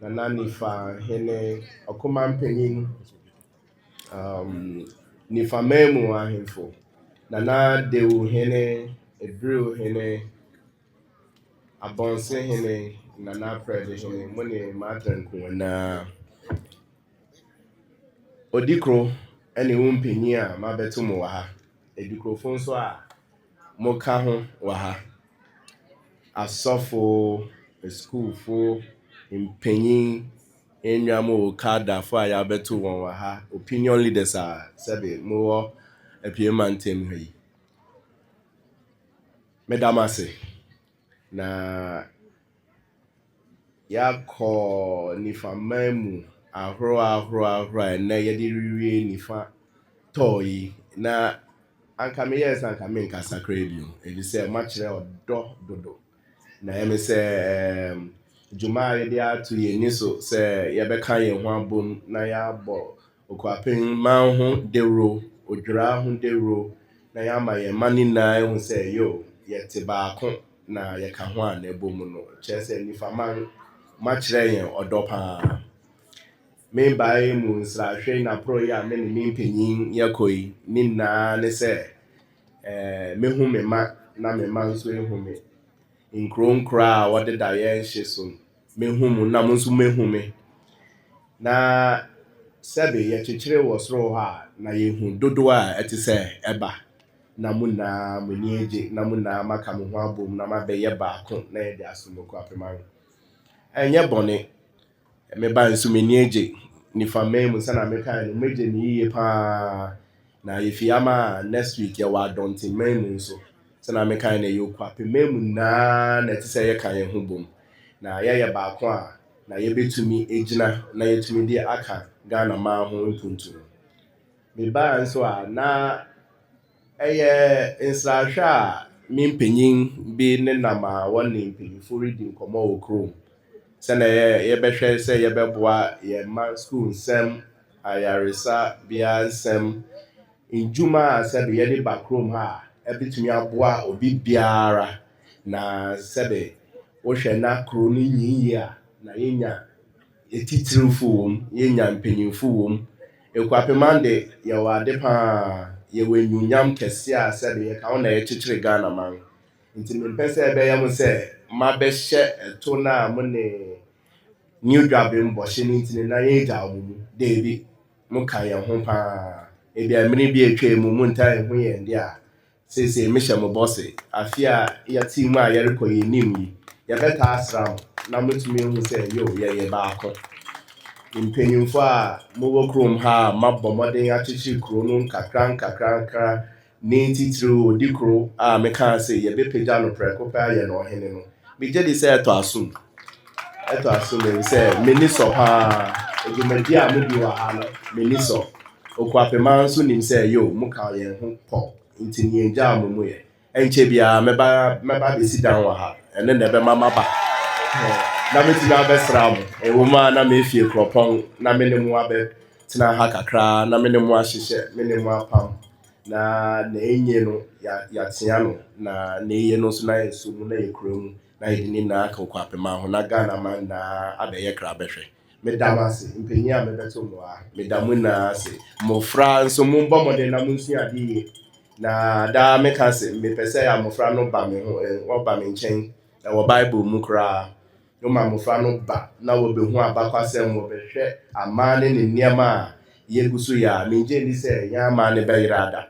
Nana Nifa Hene Okuapehene Nifa Memu Ahemfo Nana Dewu Hene Ebru Hene Abonse Hene Nana Prede Hene Mone Matranku na Odikro ene umpenyi a mabeto mo ha edikrofo nso a moka ho wa ha asofo schoolfo impenyi enwamo kadafo a ya beto won wa ha opinion leaders a sebe mo apie mantem ha yi medamase na yakọ nifa mamu ahoro na yedi riwie nifa toyi na anka me yes anka me nka sakra bio ebi se ma kire odo dodo na eme se juma yedi atu ye ni so se ye be kan ye ho abom na ya bo Okuapem man ho dewro odwira ho dewro na ya ma ye mani na ehun se yo ye te ba ko na ye ka ho an ebom no che se nifa man ma kire yen odo pa me bae mu nsrahwe na pro ya me ni mpenyin yakoi ni na ne se mehu me ma na me ma nso ehu me nkronkra wode da ye nhye so mehu mu na mo nso mehu me na sebe ye chichire wo soro ha na ye hu dodo a etise eba na mu na mani eje na mu na maka mo ho abom na ma be ye ba ko na ye de asomo Akuapem enye bone me ba nso mani eje nifa memu sana meka no meje ni yiye pa na yefiama next week ya wa don't memu nso sana meka na ye Okuapem memu na etise ye kan ye ho bom na ye ba ko a na ye betumi ejina na yetumi di aka Ghana ma ho mpuntu me ba nso a na eye nsrahwe a me mpenyin bi ne nama woni mpanyifo redi nkomo okrom sana ye behwe se ye beboa ye man school nsem ayaresa bia nsem injuma sebe ye de bakrom ha ebetumi aboa obi biara na sebe wo hwe na kro ni nyiyi a na yenya etitirifu wom yenya mpanyimfo wom Akuapem de ye wade pa ye wenyunyam kese a sebe ye ka ona ye chichire Ghana man nti me pese ebe yam se ma be hye eto na mo ne new drabin bohye ni ntine na ye ja omumu debi mo kan ye ho pa ebi amini bi etwa mu mu ntai ho ye ndi a sese me hye mo bosse afia ya team a ye rekoye nim yi ye beta asram na motumi hu se yo ye ba akọ impanyimfo a mo wo krom ha mabomoden achichi kro no nkakra ni titiri odikro a me kan se ye be peja no preko pa ye no ohene no me je di se eto aso me se meni so ha ejumadi a mo bi wa ha no meni so Okuapem so nim se yo mo ka ye ho po nti ni enja mo mo ye enche bia meba be sit down wa ha ene na be mama ba na me tina be sram ewo ma na me fie kropon na me ne mu abe tina ha kakra na me ne mu ahyehye me ne mu apam na enye no ya tia no na eye no so na yesu mu na yekrom na yedini na aka Okuapem ho na Ghana man na abeye kra behwe me damase mpenyi a me beto mo a me damu na se mo fra nso mo mbomode na mo nsu ade na da me ka se me pese ya mo fra no ba me ho wo ba me nchen wo Bible mu kra no ma mo fra no ba na wo be hu abakwasem wo behwe amane ne niam a yegusu ya me nje ndi se ya amane be irada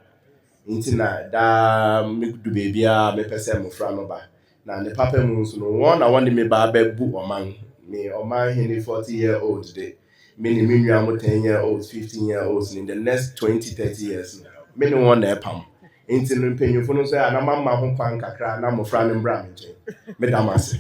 nti na da me du bebia me pese mo fra no ba na ne papa mu nso no won na won me ba ba bu oman me oman he 40-year-old day me ni me nwa mo 10-year-olds 15-year-olds in the next 20-30 years me no won na epam nti no mpanyofo no so ya na mama ho kwan kakra na mo fra no mbra me nche me damase